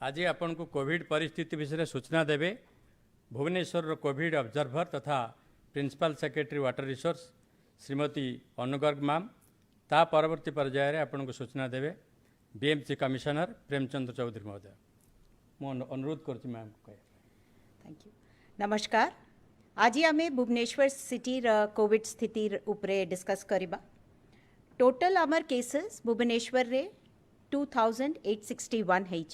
आज आपण को कोविड परिस्थिति विषय सूचना देवे भुवनेश्वर कोविड ऑब्जर्वर तथा principal secretary water resource Shrimati Anu Garg ma'am ता परवर्ती पर्यायर आपण को सूचना देवे बीएमसी कमिशनर प्रेमचंद्र चौधरी महोदय। मु अनुरोध करुच्ची मैम कहे। Thank you. नमस्कार। आज आम भुवनेश्वर सिटी कोविड स्थिति उपरे डिस्कस करबा। टोटल आमर केसेस भुवनेश्वर रे 2861 है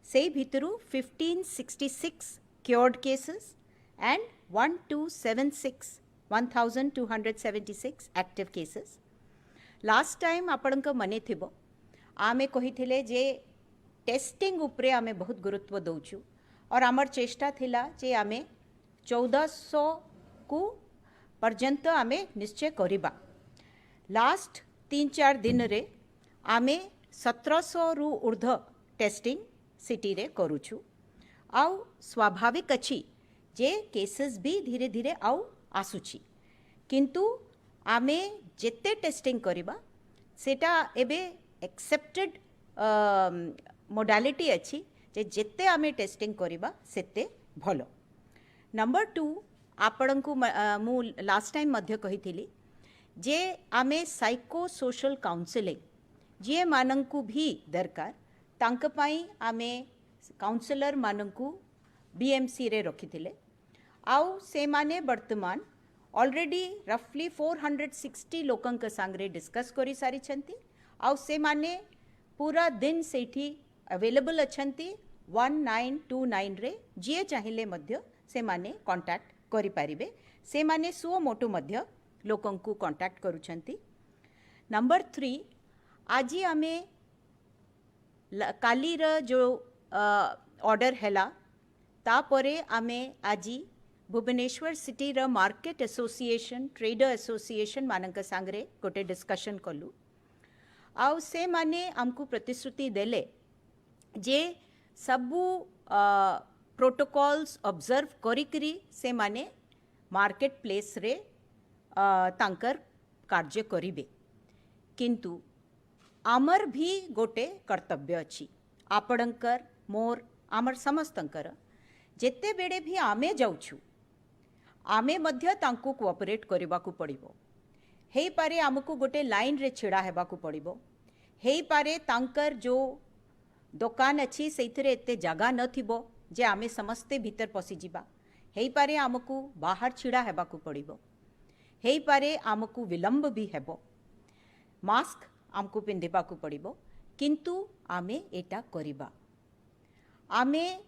से भितरु 1566 cured cases and 1276 active cases. Last time आपणक मने थिबो आमे कहिथिले जे टेस्टिंग उपरे आमे बहुत गुरुत्व दउछु और आमर चेष्टा थिला जे आमे 1400 को पर्यंत आमे निश्चय करिबा। लास्ट 3-4 दिन रे आमे 1700 रु ऊर्ध टेस्टिंग सिटी रे करूछु। आउ स्वाभाविक अछि जे केसेस भी धीरे धीरे आउ आसुछि किंतु आमे जेते टेस्टिंग करिबा सेटा एबे एक्सेप्टेड मोडालिटी अछि जे जेते आमे टेस्टिंग करिबा सेते भलो। नंबर 2 आपण को मु लास्ट टाइम मध्य कहिथिली जे आमे साइको सोशल काउंसलिंग जे मानंकु भी दरकार तांक पाई आमे काउंसलर मानंकु बीएमसी रे रखिथिले। आउ से माने वर्तमान ऑलरेडी रफली 460 लोकंक सांगरे डिस्कस करी सारी छंती। आउ से माने पूरा दिन सेठी अवेलेबल अछंती 1929 रे जे चाहिले मध्य से माने कांटेक्ट करि पारिबे। से माने सुओ मोटो मध्य लोकंकु कांटेक्ट करूछंती। नंबर 3 आजी आमे काली र जो ऑर्डर हैला तापरे आमे आजी भुवनेश्वर सिटी र मार्केट एसोसिएशन ट्रेडर एसोसिएशन मानक सांगरे गोटे डिस्कशन कलु। आउ से माने हमको प्रतिश्रुति देले जे सबू प्रोटोकॉल्स ऑब्जर्व करिकरी से माने मार्केट प्लेस रे तांकर कार्य करिबे। किंतु आमर भी गोटे कर्तव्य अछि आपणकर मोर आमर समस्तंकर जेते बेडे भी आमे जाउछु आमे मध्य तांकु कोऑपरेट करबाकू पड़िबो। हेई पारे हमकु गोटे लाइन रे छिड़ा हेबाकू पड़िबो। हेई पारे तांकर जो दुकान अछि सेइथरे एते जगह न थिबो जे आमे समस्ते भीतर पसी जिबा। हेई पारे हमकु बाहर छिड़ा हेबाकू पड़िबो। हेई पारे हमकु विलंब भी हेबो। मास्क हमकु पिंधिबाकू पड़िबो किंतु आमे एटा करिबा। आमे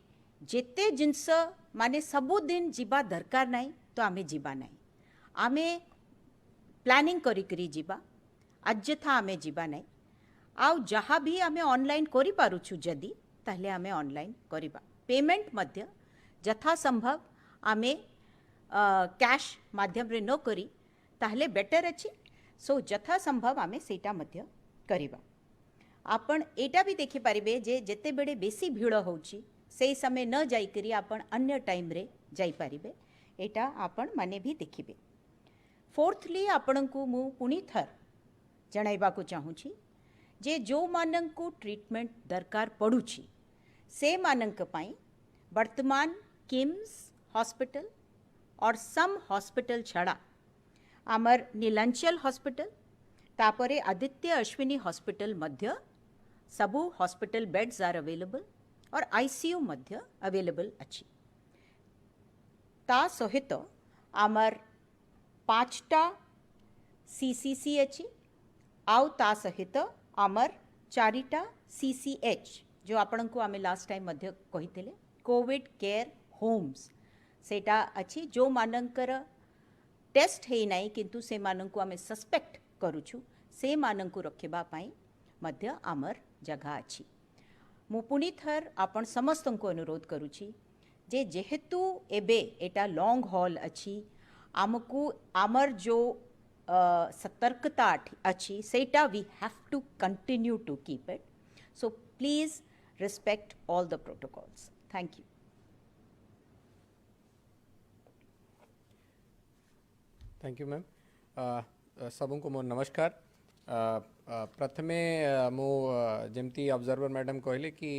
जेते जिनस माने सबु दिन जिबा दरकार नाही तो आमे जिबा नाही। आमे प्लानिंग करी करी जिबा अज्जथा आमे जिबा नाही। आउ जहाँ भी आमे ऑनलाइन करि पारुछु जदी ताहले आमे ऑनलाइन करिबा। पेमेंट मध्य जथा संभव आमे कैश माध्यम रे न करी ताहले बेटर अछि। सो जथा संभव आमे सेटा मध्य करिबा। आपण एटा भी देखि पारिबे जे जेते बेडे बेसी भीड़ होउची सेई समय न जाई करी आपण अन्य टाइम रे जाई पारिबे। एटा आपण माने भी देखिबे। फोर्थली आपण को मु पुनी थर जणाइबा को चाहूची जे जो मानंकु ट्रीटमेंट दरकार पड़ुची से मानंक पाई वर्तमान किम्स हॉस्पिटल और सम हॉस्पिटल छड़ा आमर नीलांचल हॉस्पिटल तापरे आदित्य अश्विनी हॉस्पिटल मध्य सबु हॉस्पिटल बेड्स आर अवेलेबल और आईसीयू मध्य अवेलेबल अच्छी। ता सहित आमर 5टा सीसीसी अच्छी आउ ता सहित आमर 4टा सीसीएच जो आपण को आमे लास्ट टाइम मध्य कहिथिले कोविड केयर होम्स सेटा अच्छी जो मानंकर टेस्ट है नहीं किंतु से मानंकु आमे सस्पेक्ट करूछु से मानंकु रखिबा पाई मध्य आमर जगह अच्छी। मु पुनी थर आपण समस्त को अनुरोध करूची जे जेहेतु एबे एटा लॉन्ग हॉल अच्छी आमकु आमर जो सतर्कता अच्छी सेटा we have to continue to keep it. So please respect all the protocols. Thank you. Thank you ma'am. सबको मोर नमस्कार। प्रथमे मु जमती ऑब्जर्वर मैडम कहले कि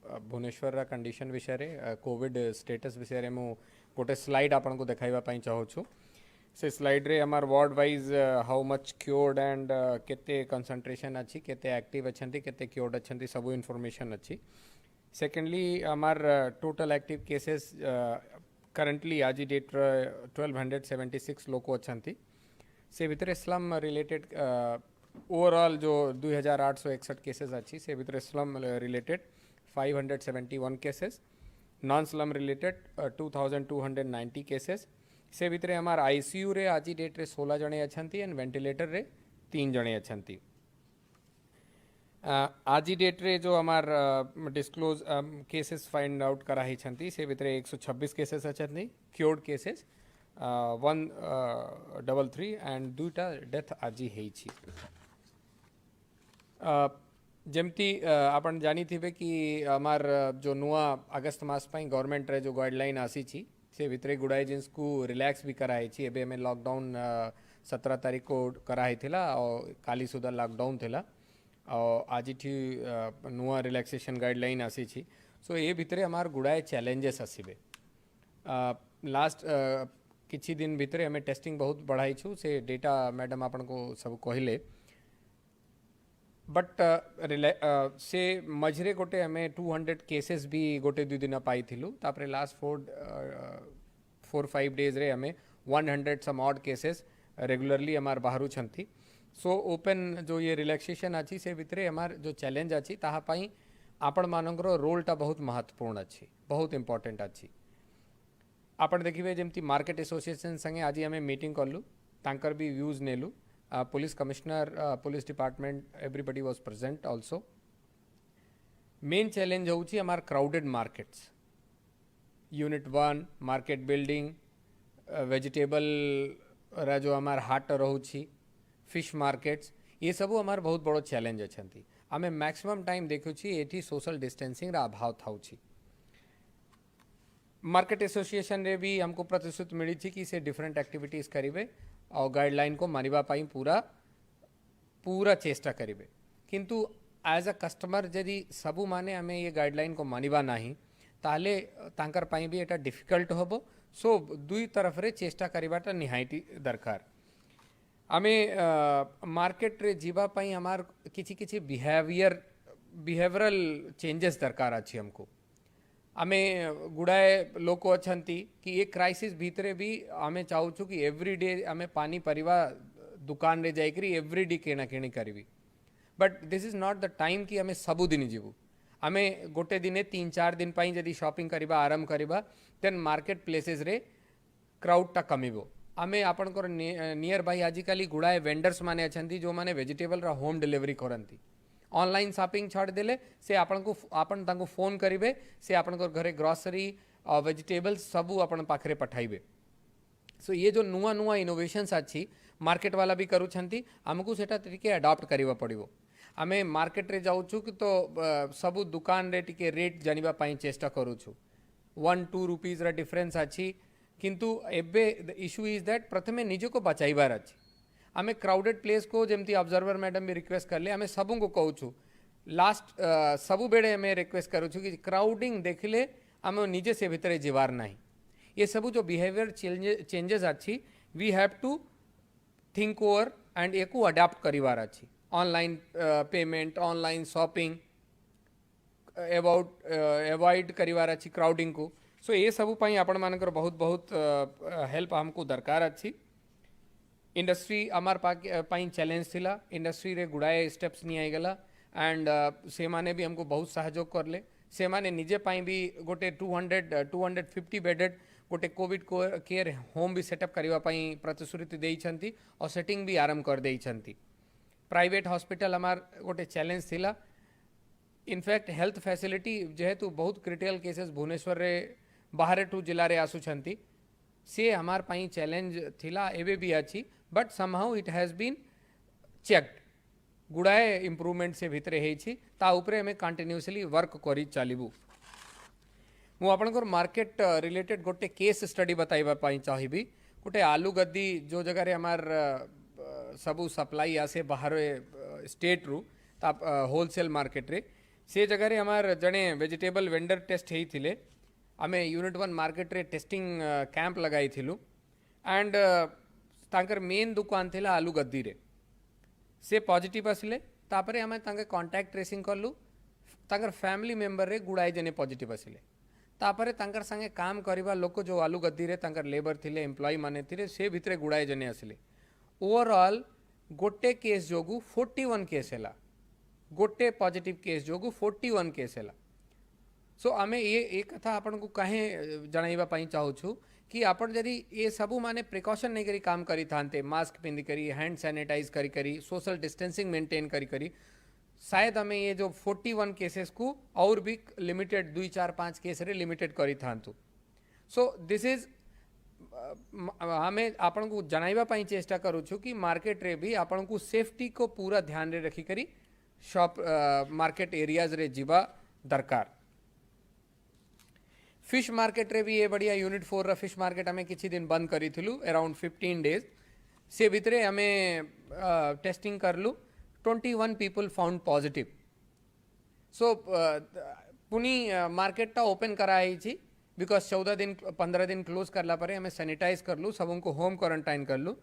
भुवनेश्वर कंडीशन विषय कोविड स्टेटस विषय मु गोटे स्लाइड आपन को देखाइबा पई चाहू छु से स्लाइड रे हमार ward wise how much cured and केते कंसंट्रेशन अछि केते एक्टिव अछंती केते क्योर्ड अछंती सब इन्फॉर्मेशन अछि सेकेंडली हमार टोटल एक्टिव केसेस करंटली आज डेट 1276 लोक अछंती से भितर स्लम रिलेटेड ओवरऑल जो 2861 केसेस अच्छी से भितर slum related 571 cases non slum related 2290 cases से भितर हमार आईसीयू रे आज डेट रे 16 जने अछंती एंड वेंटिलेटर रे 3 जने अछंती आज डेट रे जो हमार डिस्क्लोज केसेस फाइंड आउट कराही छंती से भितर 126 केसेस अछंती क्योर्ड केसेस 133 एंड दुटा डेथ आज हेई छी जमती आपण जानी थिबे कि हमार जो नुआ अगस्त मास पई गवर्नमेंट रे जो गाइडलाइन आसी छी से भितरे गुड़ाई जिन्स को रिलैक्स भी कराई छी एबे में लॉकडाउन 17 तारीख को कराई थिला और काली सुधा लॉकडाउन थिला और आज थी नुआ रिलैक्सेशन गाइडलाइन आसी छी सो ये भितरे हमार गुड़ाए चैलेंजेस आसीबे लास्ट किछि दिन भितरे हमें टेस्टिंग बहुत बढ़ाई छु से डेटा मैडम आपन को सब कहले बट से मझरे गोटे हमें 200 केसेस भी गोटे 2 दिन पाई थिलु तापरे लास्ट 4-5 डेज रे हमें 100 सम ऑड केसेस रेगुलरली हमार बाहरु छंती सो ओपन जो ये रिलैक्सेशन अछि से भितरे हमार जो चैलेंज अछि ताहा पई आपण मानकर रोलटा बहुत महत्वपूर्ण अछि बहुत इंपोर्टेंट अछि आपण देखिबे जेमती मार्केट एसोसिएशन संगे आज हमें मीटिंग करलु तांकर भी व्यूज नेलु police commissioner police department everybody was present also main challenge होउची हमार crowded markets unit 1 market building vegetable रा जो हमार हाट रहउची फिश मार्केट्स ये सब हमार बहुत बड़ो चैलेंज अछंती हमें मैक्सिमम टाइम देखुची एठी सोशल डिस्टेंसिंग रा अभाव थाउची मार्केट एसोसिएशन रे भी हमको प्रतिश्रुति मिली थी कि से डिफरेंट एक्टिविटीज करिवे और गाइडलाइन को मानिबा पाई पूरा चेष्टा करिवे किंतु एज अ कस्टमर यदि सबू माने हमें ये गाइडलाइन को मानिबा नहीं ताले तांकर पाई भी एटा डिफिकल्ट होबो सो दुई तरफ रे चेष्टा करिबाटा निहायती दरकार हमें मार्केट रे जीवा पाई हमार किछि किछि बिहेवियरल चेंजेस दरकार अछि हमको आमे गुड़ाए लोक अछंती कि ये क्राइसिस भीतरे भी आमे चाहूछु कि एवरीडे आमे पानी परिवा दुकान रे जाइकरी एवरीडे केना केणी करबी but this is not the time कि आमे सबु दिन जीवु आमे गोटे दिने 3-4 दिन पाई यदि शॉपिंग करिबा आराम करिबा देन मार्केट प्लेसेस रे क्राउड टा कमिबो आमे आपनकर नियर बाई आजिकाली गुड़ाए वेंडर्स माने अछंती जो माने वेजिटेबल रा होम डिलीवरी करंती ऑनलाइन शॉपिंग छाड़ देले से आपन तांको फोन करिवे से आपनकर घरे ग्रोसरी और वेजिटेबल्स सबू आपन पाखरे पठाइबे सो ये जो नुआ नुआ इनोवेशंस अछि मार्केट वाला भी करूछंती हमको सेटा टिके अडॉप्ट करिवा पड़िबो आमे मार्केट रे जाउछु कि तो सबू दुकान रे टिके रेट जानिबा पाई चेष्टा करूछु 1-2 रुपीस रा डिफरेंस अछि किंतु एबे द इशू इज दैट प्रथमे निजे को बचाइबार अछि आमे क्राउडेड प्लेस को जेमती ऑब्जर्वर मैडम भी रिक्वेस्ट करले आमे सबू को कहूछु लास्ट सबू बेड़े हमें रिक्वेस्ट करूछु कि क्राउडिंग देखले आमे निजे से भितरे जीवार नहीं ये सबू जो बिहेवियर चेंजेस अच्छी we have to think over and एको अडॉप्ट करिवार अच्छी online payment online shopping avoid करिवार अच्छी क्राउडिंग को सो ये सबू पाई आपण मानकर बहुत बहुत हेल्प हमको दरकार अच्छी इंडस्ट्री आमार पाई चैलेंज थिला इंडस्ट्री रे गुड़ाए स्टेप्स नहीं आईगला एंड से माने भी हमको बहुत सहयोग करले से माने निजे पाई भी गोटे 250 बेडेड गोटे कोविड केयर होम भी सेटअप करबा पाई प्रतिश्रुति देई छंती और सेटिंग भी आरंभ कर देई छंती प्राइवेट हॉस्पिटल हमार गोटे चैलेंज थिला इनफैक्ट हेल्थ फैसिलिटी जेहेतु बहुत क्रिटिकल केसेस भुवनेश्वर रे बाहर टू जिला रे आसु छंती से हमार पाई चैलेंज थिला एबे भी अच्छी but somehow it has been checked गुड़ाए इम्प्रूवमेंट से भितरे हेछि ता उपरे हमें कंटिन्यूअसली वर्क करी चलिबू मु आपनकर मार्केट रिलेटेड गोटे केस स्टडी बताइबा पाई चाहिबी गोटे आलू गद्दी जो जगह रे हमार सबू सप्लाई आसे बाहर स्टेट रु ता होलसेल मार्केट रे से जगह हमार जड़े वेजिटेबल वेंडर टेस्ट होते आम यूनिट 1 मार्केट रे टेस्टिंग कैंप लगाई एंड तांकर मेन दुकान थी आलू गद्दी रे से पॉजिटिव आसिले तापरे आम कांटेक्ट ट्रेसिंग कलु तांकर फैमिली मेंबर रे गुड़ाए जने पॉजिटिव आसिले तापरे तांकर संगे काम करवा लोक जो आलू गद्दी रे तांकर लेबर थिले एम्प्लॉय माने थिले से भितरे गुड़ाए जने आसिले ओवरऑल गोटे केस जोगु 41 केस हैला गोटे पॉजिटिव केस जोगु 41 केस हैला सो आमे ये कथा आपन को काहे जणाइबा पई चाहू छु कि आपन जदी ये सबू माने प्रिकॉशन नहीं करी काम करी थानते मास्क पिंदी करी हैंड सैनिटाइज करी करी सोशल डिस्टेंसिंग मेंटेन करी करी शायद हमें ये जो 41 केसेस को और भी लिमिटेड 2-4-5 केस रे लिमिटेड करी थांतु सो दिस इज हमें आपन को जणाइबा पई चेष्टा करू छु कि मार्केट रे भी आपन को सेफ्टी को पूरा ध्यान रे रखी करी शॉप मार्केट एरियाज रे जीवा दरकार फिश मार्केट रे भी ये बढ़िया यूनिट 4 रा फिश मार्केट हमें किसी दिन बंद करी थिलु अराउंड 15 डेज से भितरे हमें टेस्टिंग करलु 21 पीपल फाउंड पॉजिटिव सो पुनी मार्केट टा ओपन कराई छी बिकॉज 14 दिन 15 दिन क्लोज करला परे हमें सैनिटाइज करलु सबको होम क्वारंटाइन करलु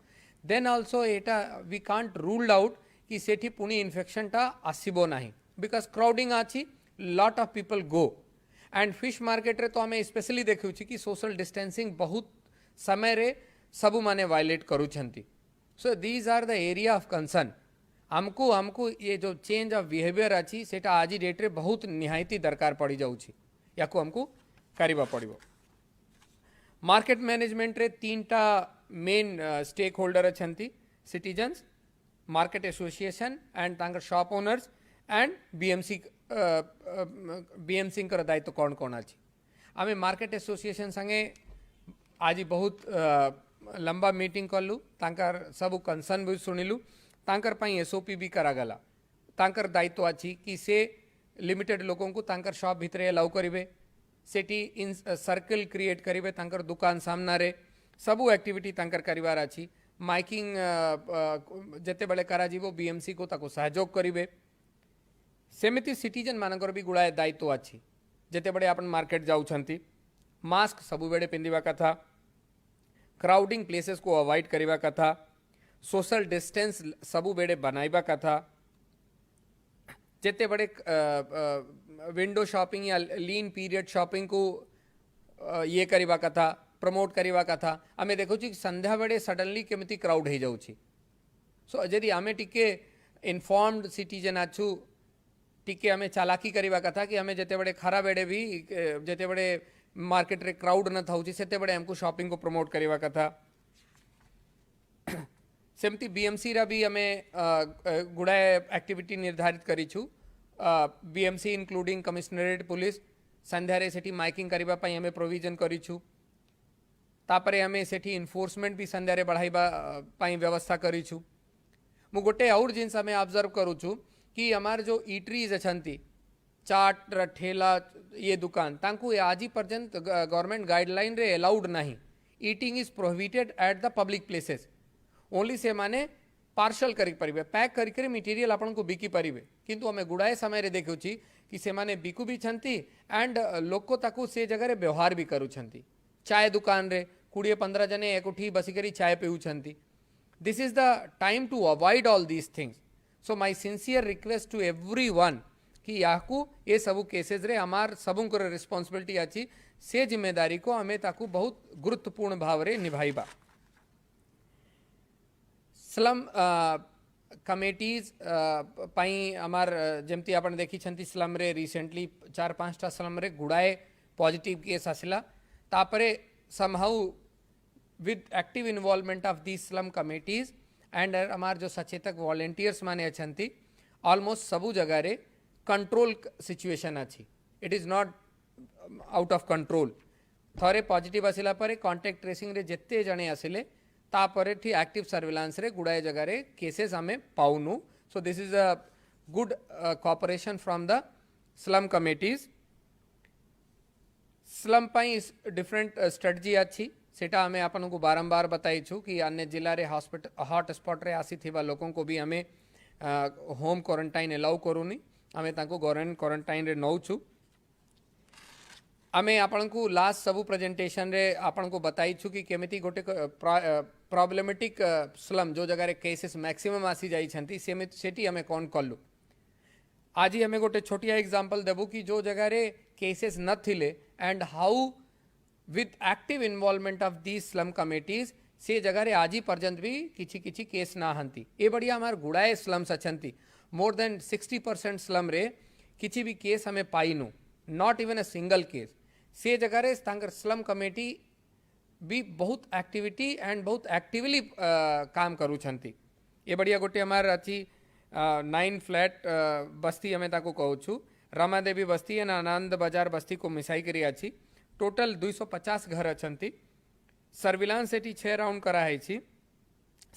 then also Etah we can't ruled out कि सेठी पुनी इन्फेक्शन टा आसीबो नाही बिकॉज क्राउडिंग आछि lot of people go and fish market रे तो हमें स्पेशली देखु छी कि सोशल डिस्टेंसिंग बहुत समय रे सबु माने वायलेट करूछंती so these are the area of concern हमको ये जो चेंज ऑफ बिहेवियर अच्छी सेटा आज डेट रे बहुत निहायती दरकार पड़ी जाउछि याको हमको करिबा पड़िबो मार्केट मैनेजमेंट रे 3टा मेन स्टेक होल्डर अछंती सिटीजन्स मार्केट एसोसिएशन एंड तांकर शॉप ओनर्स एंड बीएमसी कर दायित्व कौन कौन अच्छी आम मार्केट एसोसिएशन संगे आज बहुत लंबा मीटिंग कलु तांकर सब कंसर्न भी शुणिलु तांकर पई एसओपी भी करागला तांकर दायित्व अच्छी कि से लिमिटेड लोगों को तांकर शॉप भितरे अलाउ करिवे सेठी इन सर्कल क्रिएट करिवे तांकर दुकान सामना रे सबू एक्टिविटी तांकर करिवार अच्छी माइकिंग जेते बेले करा जीवो बीएमसी को ताको सहयोग करिवे सेमिति सिटीजन मानकर भी गुड़ाए दायित्व अच्छी जेते बड़े अपन मार्केट जाउछंती मास्क सबु बेड़े पिंदिबा कथा क्राउडिंग प्लेसेस को अवॉइड करिबा कथा सोशल डिस्टेंस सबु बेड़े बनाइबा कथा जेते बड़े विंडो शॉपिंग या लीन पीरियड शॉपिंग को ये करिबा कथा प्रमोट करिबा कथा आमे देखो छी संध्या बेड़े सडनली केमिति क्राउड हे जाउछि सो जदि आमे टिके इन्फॉर्म्ड सिटीजन आछु टिके हमें चालाकी करिबा कथा कि हमें जेते बड़े खरा बेड़े भी जेते बड़े मार्केट रे क्राउड न थाउछि सेते बड़े हमको शॉपिंग को प्रमोट करिबा कथा सेमती बीएमसी रा भी हमें गुड़ाए एक्टिविटी निर्धारित करी छु बीएमसी इंक्लूडिंग कमिश्नरेट पुलिस संध्या रे सेठी माइकिंग करिबा पई हमें प्रोविजन करी छु तापरे हमें सेठी इन्फोर्समेंट भी संध्या रे बढ़ाइबा पई व्यवस्था करी छु मु गोटे और जिनस हमें ऑब्जर्व करू छु कि हमार जो ईटरीज अछंती चाट ठेला ये दुकान तांकु आज पर्यंत गवर्नमेंट गाइडलाइन रे अलाउड नहीं eating is prohibited at the public places only say माने पार्शल करी परिबे पैक करी करी मटेरियल आपन को बिकी परिबे किंतु हमें गुड़ाए समय रे देखु छी कि से माने बिकु भी छंती एंड लोको ताकु से जगह रे व्यवहार भी करू छंती चाय दुकान रे 20-15 जने एकुठी बसी करी चाय पीउ छंती this is the time to avoid all these things so my sincere request to everyone कि याकू ये सबू केसेस रे हमार सबू को रिस्पांसिबिलिटी अच्छी से जिम्मेदारी को हमें ताकू बहुत गुरुत्वपूर्ण भाव रे निभाइबा स्लम कमिटीज पाई हमार जमती आपण देखी छंती स्लम रे रिसेंटली 4-5टा स्लम रे गुड़ाए पॉजिटिव केस आसिला तापरे somehow with active involvement of these slum committees and हमार जो सचेतक वॉलंटियर्स माने अछंती ऑलमोस्ट सबू जगह रे कंट्रोल सिचुएशन अच्छी it is not out of control थरे पॉजिटिव आसिला परे कांटेक्ट ट्रेसिंग रे जेते जने आसिले तापरे ठी एक्टिव सर्विलांस रे गुड़ाए जगह रे केसेस हमें पाउनु so this is a good cooperation from the slum committees slum pi different strategy अच्छी सेटा हमें आपन को बारंबार बताई छु कि अन्य जिला रे हॉस्पिटल हॉट स्पॉट रे आसी थिबा लोगों को भी हमें होम क्वारंटाइन अलाउ करूनी आमे तांको गवर्नमेंट क्वारंटाइन रे नौछु आमे आपण को लास्ट सबू प्रेजेंटेशन रे आपण को बताई छु कि केमिति गोटे प्रॉब्लमेटिक स्लम जो जगह रे केसेस मैक्सिमम आसी जाई छंती सेटी हमें कौन कलु आज ही हमें गोटे छोटिया एग्जांपल देबू कि जो जगह रे केसेस न थिले and how with active involvement of these slum committees से जगह रे आज ही पर्यंत भी किछि किछि केस ना हंती ए बढ़िया हमार गुड़ाए स्लम्स अछंती मोर देन 60% स्लम रे किछि भी केस हमें पाइनु not even a single case से जगह रे तांकर स्लम कमिटी भी बहुत एक्टिविटी एंड बहुत एक्टिवली काम करू छंती ए बढ़िया गोटे हमार अच्छी 9 फ्लैट बस्ती हमें ताको कहू छु रमादेवी बस्ती एंड आनंद बाजार बस्ती को मिसाई करी अच्छी टोटल 250 घर अछंती सर्विलांस एटी 6 राउंड करा है छी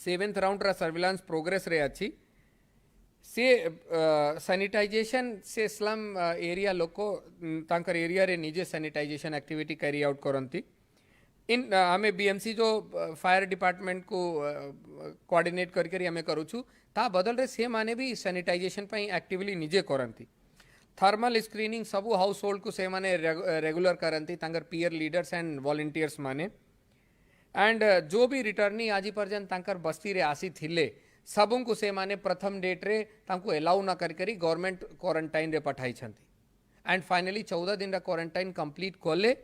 7th राउंड रा सर्विलांस प्रोग्रेस रे अच्छी से सैनिटाइजेशन से स्लम एरिया लोको तांकर एरिया रे निजे सैनिटाइजेशन एक्टिविटी कैरी आउट करंती इन हमें बीएमसी जो फायर डिपार्टमेंट को कोऑर्डिनेट करके हमें करू छु ता बदल रे से माने भी सैनिटाइजेशन पई एक्टिवली निजे करंती थर्मल स्क्रीनिंग सबू हाउस होल्ड को से माने रेगुलर करंती तांकर पीयर लीडर्स एंड वॉलंटियर्स माने एंड जो भी रिटर्नी आज पर्यंत तांकर बस्ती रे आसी थिले सबुं को से माने प्रथम डेट रे तांको एलाउ ना करी गवर्नमेंट क्वारंटाइन रे पठाई छंती एंड फाइनली 14 दिन रा क्वारंटाइन कंप्लीट कोले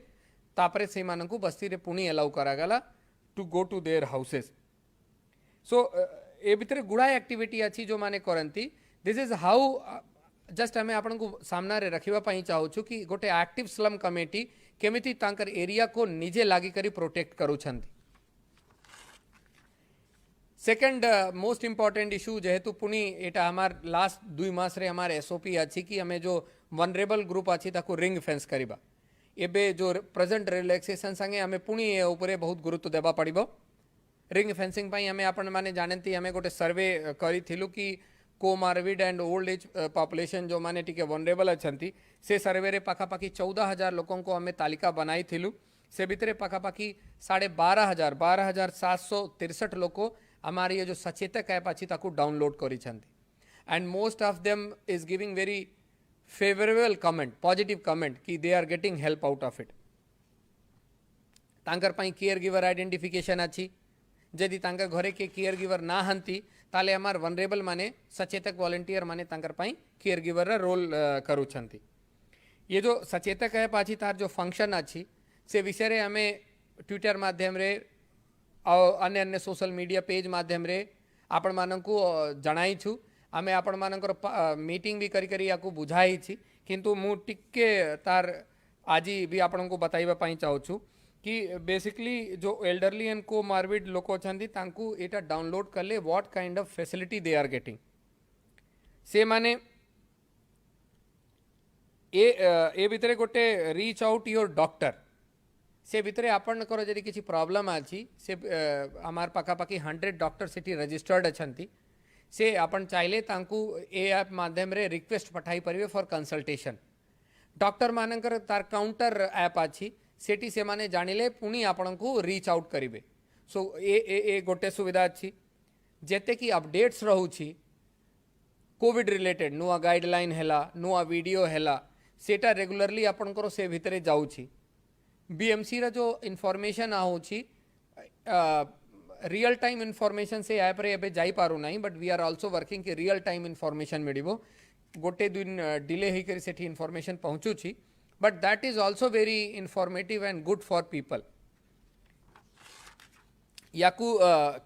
तापरे से मानकु बस्ती रे पुणी एलाउ करागला to go to their houses so ए भितर गुड़ा एक्टिविटी अच्छी जो माने करंती दिस इज हाउ जस्ट हमें आपन को सामना रे रखिबा पई चाहू छु कि गोटे एक्टिव स्लम कमिटी केमिति तांकर एरिया को निजे लागी करी प्रोटेक्ट करू छंती सेकंड मोस्ट इंपोर्टेंट इशू जेहेतु पुणी एटा हमार लास्ट 2 मास रे हमार एसओपी अच्छी कि हमें जो वनरेबल ग्रुप अच्छी ताको रिंग फेंस करिबा एबे जो प्रेजेंट रिलैक्सेशन संगे हमें पुणी ए ऊपर बहुत गुरुत्व देबा पड़िबो रिंग फेंसिंग पई हमें आपण माने जानती हमें गोटे सर्वे करी थिलु कि comorbid and old age population जो माने टिके वनरेबल अछंती से सर्वे रे पाखापाखी 14,000 लोगों को हमें तालिका बनाई थिलु से भितरे पाखापाखी 12,763 लोग हमारे ये जो सचेतक ऐप अच्छी ताकू डाउनलोड करी छंती and most of them is giving very favourable comment positive comment कि they are getting help out of it तांकर पई केयर गिवर आइडेंटिफिकेशन अच्छी जदि तांकर घरे के केयर गिवर ना हंती ताले हमार वनरेबल माने सचेतक वॉलंटियर माने तांकर पई केयर गिवर रोल करू छंती ये जो सचेतक ऐप अच्छी तार जो फंक्शन अच्छी से विषय रे हमें ट्विटर माध्यम रे अन्य अन्य सोशल मीडिया पेज माध्यम रे आपण मानकू जणाई छु आमे आपण मानकर मीटिंग भी करी करी याकू बुझाई छी किंतु मु टिके तार आज भी आपण को बताइबा पई चाहू छु कि बेसिकली जो एल्डरली एंड कोमार्बिड लोक अछंती तांकू एटा डाउनलोड करले what kind of facility they are getting से माने ए भितरे गोटे रीच आउट योर डॉक्टर से भितरे आपणकर जदि किसी प्रॉब्लम अछि से हमार पाखापाखी 100 डॉक्टर सिटी रजिस्टर्ड अछंती से आपण चाहिले तांकू ए ऐप माध्यम रे रिक्वेस्ट पठाई परिवे फॉर कंसल्टेशन डॉक्टर मानकर तार काउंटर ऐप अछि सेठी से माने जानिले पुणी आपण को रीच आउट करिवे सो ए गोटे सुविधा अछि जेते कि अपडेट्स रहउछि कोविड रिलेटेड नुआ गाइडलाइन हैला नुआ वीडियो हैला सेटा रेगुलरली आपणकर से भितरे जाउछि बीएमसी रा जो इनफॉरमेशन आउछि रियल टाइम इनफॉरमेशन से ऐप रे एबे जाई पारु नाही but we are also working कि रियल टाइम इनफॉरमेशन मिडिबो गोटे दिन डिले ही करी सेठी इनफॉरमेशन पहुंचुछि but that is also very informative and good for people याकू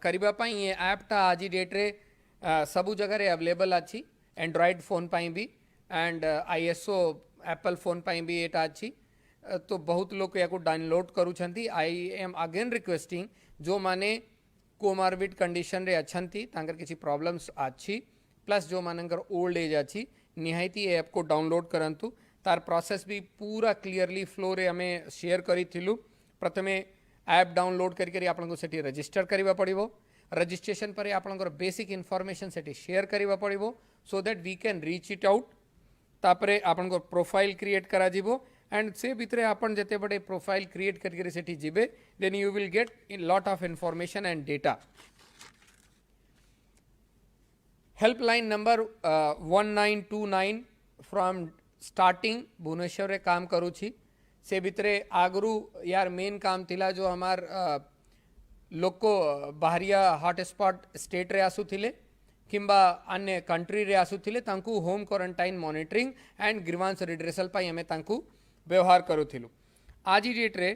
करिबा पई ये ऐप ता आज डेट रे सबु जगह रे अवेलेबल अछि एंड्रॉइड फोन पई भी एंड आईएसओ एप्पल फोन पई भी एटा अछि तो बहुत लोग या डाउनलोड करू छंती आई एम अगेन रिक्वेस्टिंग जो माने कोमार्बिड कंडीशन रे अछंती तांकर किसी प्रॉब्लम्स अछि प्लस जो मानकर ओल्ड एज अछि निहायती ऐप को डाउनलोड करंतु तार प्रोसेस भी पूरा क्लियरली फ्लो रे हमें शेयर करी थिलु प्रथमे ऐप डाउनलोड करके आपन को सेठी रजिस्टर करिबा पड़िबो रजिस्ट्रेशन पर आपन बेसिक इनफॉरमेशन सेठी शेयर करिबा पड़िबो so that we can reach it out तापरे आपन को प्रोफाइल क्रिएट करा जिवो एंड से भितरे आपन जते बड़े प्रोफाइल क्रिएट करके सेठी जिबे then you will get in lot of information and data helpline number 1929 from starting Bhubaneswar रे काम करूची से भितरे आगरू यार मेन काम थिला जो हमार लोक बाहरिया हॉटस्पॉट स्टेट रे आसुथिले किंबा अन्य कंट्री रे आसुथिले तांकू home quarantine monitoring and grievance redressal पाई हमें तांकू व्यवहार करूथिलु आज ही डेट रे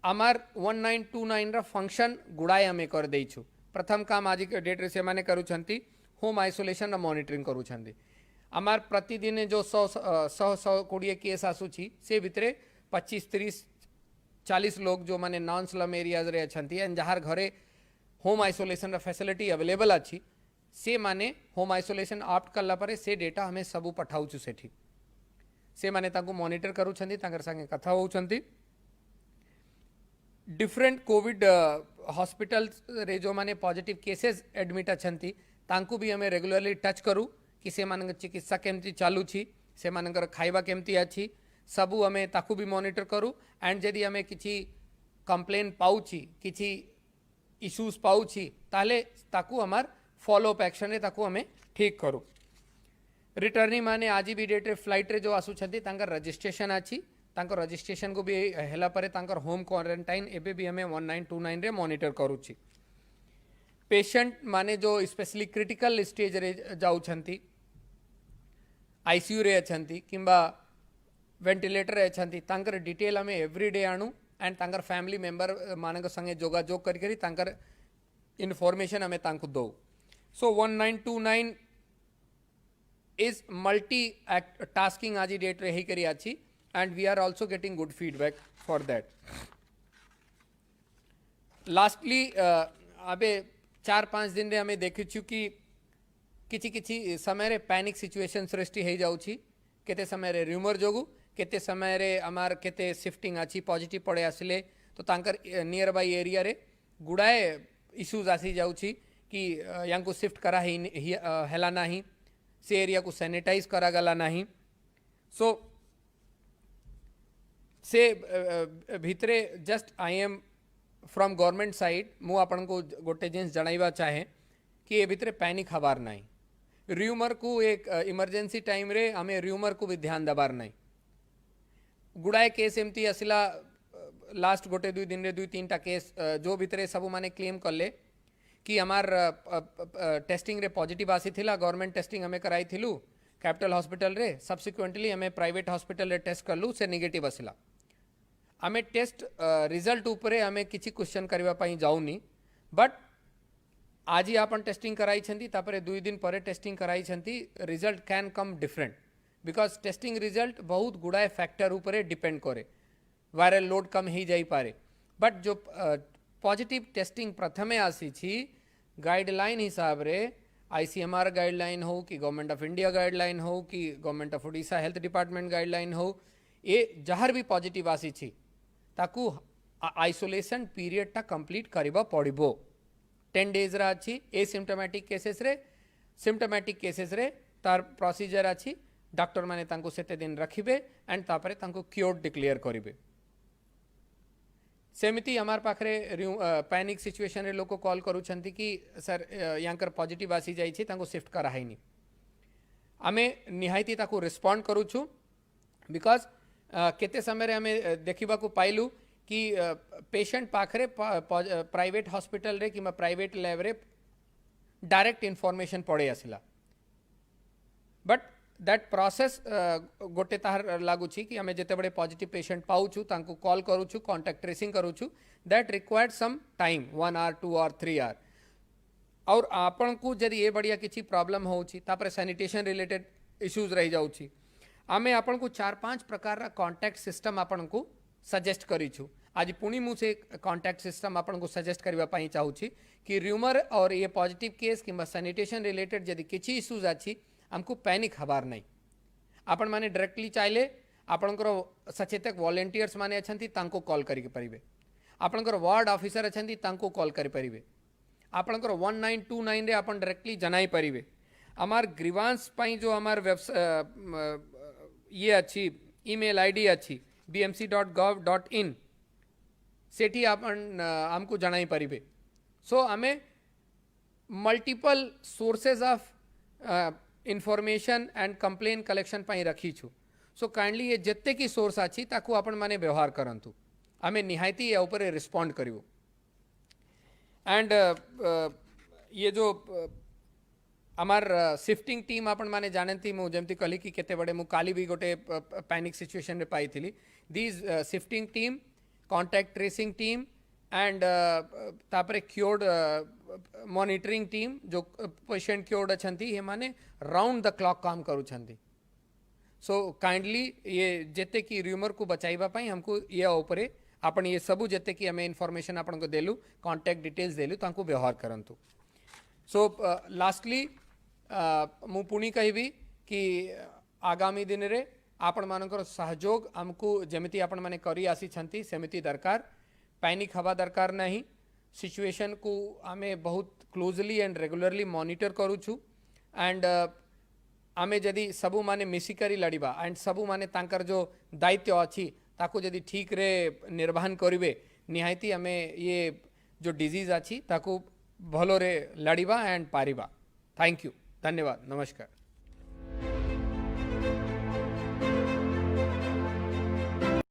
आमार 1929 रा फंक्शन गुड़ाए हमें कर देइछु प्रथम काम आज डेट रे से माने करूछंती होम आइसोलेशन रा मॉनिटरिंग करूछंती आमार प्रतिदिन जो 100 केस आसुची से भितरे 25-30-40 लोग जो माने नॉन स्लम एरियाज रे अछंती एंड जहार घरे होम आइसोलेशन रा फैसिलिटी अवेलेबल अछि से माने होम आइसोलेशन ऑप्ट करला परे से डेटा हमें सबू पठाउछु सेठी से माने तांको मॉनिटर करूछंती तांकर संगे कथा होउछंती डिफरेंट कोविड हॉस्पिटल्स रे जो माने पॉजिटिव केसेस एडमिट अछंती तांको भी हमें रेगुलरली टच करू कि से मानक चिकित्सा केमती चालू छी से मानकर खाइबा केमती अछि सबू हमें ताकू भी मॉनिटर करू एंड जदि हमें किछि कंप्लेन पाउछि किछि इश्यूज पाउछि ताले ताकू हमार फॉलो अप एक्शन रे ताकू हमें ठीक करू रिटर्निंग माने आज भी डेट रे फ्लाइट रे जो आसुछंती तांकर रजिस्ट्रेशन अछि तांकर रजिस्ट्रेशन को भी हेला परे तांकर होम क्वारंटाइन एबे भी हमें 1929 रे मॉनिटर करूछि पेशेंट माने जो स्पेशली क्रिटिकल स्टेज रे जाउछंती आईसीयू रे अछंती किंबा वेंटिलेटर रे अछंती तांकर डिटेल हमें एवरीडे आणु एंड तांकर फैमिली मेंबर मानक संगे जोगाजोग करी तांकर इन्फॉर्मेशन हमें तांको दो सो 1929 इज मल्टी टास्किंग आज डेट रे ही करी आछि and we are also getting good feedback for that lastly अबे 4-5 दिन रे हमें देखिछु कि किछि किछि समय रे पैनिक सिचुएशन सृष्टि हो जाउछि केते समय रे र्यूमर जोगु केते समय रे हमार केते शिफ्टिंग आछि पॉजिटिव पड़े आसिले तो तांकर नियर बाय एरिया रे गुड़ाए इश्यूज आसी जाउछि कि यांको शिफ्ट करा हेला नाही से एरिया को सैनिटाइज करा गला नाही सो से भितरे just I am from government side मु आपन को गोटे जिनिस जणाइबा चाहे कि ए भितरे पैनिक हबार नाही र्यूमर को एक इमरजेंसी टाइम रे हमें र्यूमर को भी ध्यान दबार नाही गुड़ाए केस एमती आसिला लास्ट गोटे 2 दिन रे 2-3टा केस जो भितरे सब माने क्लेम करले कि हमार टेस्टिंग रे पॉजिटिव आसी थिला गवर्नमेंट टेस्टिंग हमें कराई थिलु कैपिटल हॉस्पिटल रे सब्सिक्वेंटली हमें प्राइवेट हॉस्पिटल रे टेस्ट करलु से नेगेटिव आसिला हमें टेस्ट रिजल्ट उपरे हमें किछि क्वेश्चन करबा पई जाउनी बट आज ही आपन टेस्टिंग कराई छंती तापरे 2 दिन परे टेस्टिंग कराई छंती result can come different because testing result बहुत गुड़ाए फैक्टर उपरे डिपेंड करे वायरल लोड कम ही जाई पारे बट जो पॉजिटिव टेस्टिंग प्रथमे आसी छी गाइडलाइन हिसाब रे आईसीएमआर गाइडलाइन हो कि गवर्नमेंट ऑफ इंडिया गाइडलाइन हो कि government of Odisha health department guideline हो ये जहार भी पॉजिटिव आसी छी ताकू आइसोलेशन पीरियड टा कंप्लीट करबा पड़िबो 10 डेज रा अछि एसिम्टोमेटिक केसेस रे तार प्रोसीजर अछि डॉक्टर माने तांको सेते दिन रखिबे एंड तापरे तांको क्योर्ड डिक्लेयर करिवे सेमिति हमार पाखरे पैनिक सिचुएशन रे लोक कॉल करूछंती कि सर यांकर पॉजिटिव आसी जाई छी तांको शिफ्ट कराहाइनी आमे निहायती ताको रिस्पोंड करूछु बिकॉज केते समय रे हमें देखिबा को पाइलु कि पेशेंट पाखरे प्राइवेट हॉस्पिटल रे किमा प्राइवेट लैब रे डायरेक्ट इन्फॉर्मेशन पड़े आसिला बट दैट प्रोसेस गोटे तार लागू छी कि हमें जिते बड़े पॉजिटिव पेशेंट पाउछु तांको कॉल करूछु कांटेक्ट ट्रेसिंग करूछु that required some time 1 hour 2 hour 3 hour और आपन को जदि ये बढ़िया किछि प्रॉब्लम होउछि तापर सैनिटेशन रिलेटेड इश्यूज रह जाउछि आमे आपन को 4-5 प्रकार रा कांटेक्ट सिस्टम आपन को सजेस्ट करिछु आज पुणी मुझे कांटेक्ट सिस्टम आपन को सजेस्ट करबा पई चाहूछि कि र्यूमर और ये पॉजिटिव केस किंबा सैनिटेशन रिलेटेड जदि किछि इश्यूज अछि हमको पैनिक हबार नहीं आपण माने डायरेक्टली चाहिले आपणकर सचेतक वॉलंटियर्स माने अछंती तांको कॉल करि परिबे आपणकर वार्ड ऑफिसर अछंती तांको कॉल करि परिबे आपणकर 1929 रे आपण डायरेक्टली जनाई परिबे हमार ग्रीवांस पई जो हमार ये अच्छी ईमेल आईडी अच्छी bmc.gov.in सेठी आपण हमको जनाई परिबे सो हमें multiple sources of information and complaint collection पाई रखी छु सो काइंडली ये जिते की सोर्स अच्छी ताकू आपण माने व्यवहार करंतु आमे निहायती या ऊपर रिस्पॉन्ड करियो एंड ये जो आमार शिफ्टिंग टीम आपण माने जानती मु जेमती कहली कि केते बड़े मु काली भी गोटे पैनिक सिचुएशन रे पाई थी these shifting team contact tracing team and तापरे क्योर्ड मॉनिटरिंग टीम जो पेशेंट क्योर्ड अछंती हे माने राउंड द क्लॉक काम करूछंती सो काइंडली ये जेते की र्यूमर को बचाइबा पाई हमको ये ऊपरे आपण ये सबू जेते की हमें इन्फॉर्मेशन आपण को देलु कॉन्टैक्ट डिटेल्स देलु तांको व्यवहार करंतु सो लास्टली मु पुणी कहबी कि आगामी दिन रे आपण मानकर सहयोग हमको जेमिति आपण माने करी आसी छंती सेमिति दरकार पैनिक हवा दरकार नहीं सिचुएशन को आमे बहुत क्लोजली एंड रेगुलरली मॉनिटर करूछु एंड आमे जदि सबू माने मिसिकरी लड़िबा एंड सबू माने तांकर जो दायित्व अच्छी ताको जदि ठीक रे निर्वहन करिवे निहायती आमे ये जो डिजीज अच्छी ताको भलो रे लड़िबा एंड पारिबा थैंक यू धन्यवाद नमस्कार।